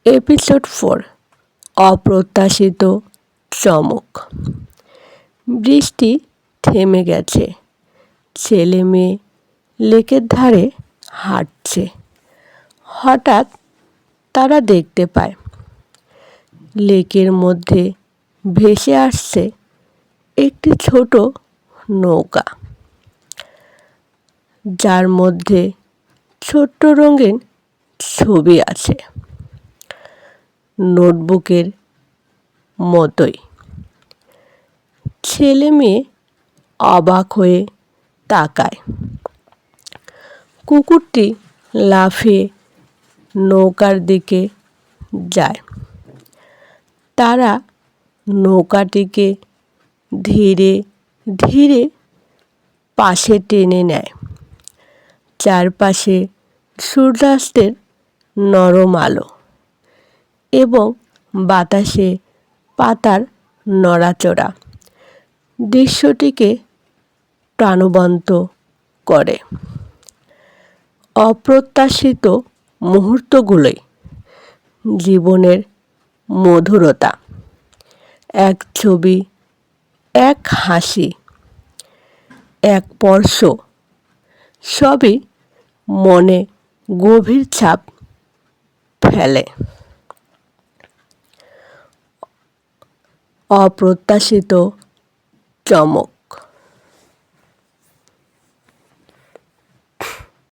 Episode 4 অপ্রত্যাশিত চমক। বৃষ্টি থেমে গেছে। ছেলে মেয়ে লেকের ধারে হাঁটছে। হঠাৎ তারা দেখতে পায় লেকের মধ্যে ভেসে আসছে একটি ছোট নৌকা, যার মধ্যে ছোট্ট রঙিন ছবি আছে, নোটবুকের মতোই। ছেলে মেয়ে অবাক হয়ে তাকায়। কুকুরটি লাফিয়ে নৌকার দিকে যায়। তারা নৌকাটিকে ধীরে ধীরে পাশে টেনে নেয়। চারপাশে সূর্যাস্তের নরম আলো এবং বাতাসে পাতার নড়াচড়া দৃশ্যটিকে প্রাণবন্ত করে। অপ্রত্যাশিত মুহূর্তগুলোই জীবনের মধুরতা। এক ছবি, এক হাসি, এক স্পর্শ, সবই মনে গভীর ছাপ ফেলে। অপ্রত্যাশিত চমক।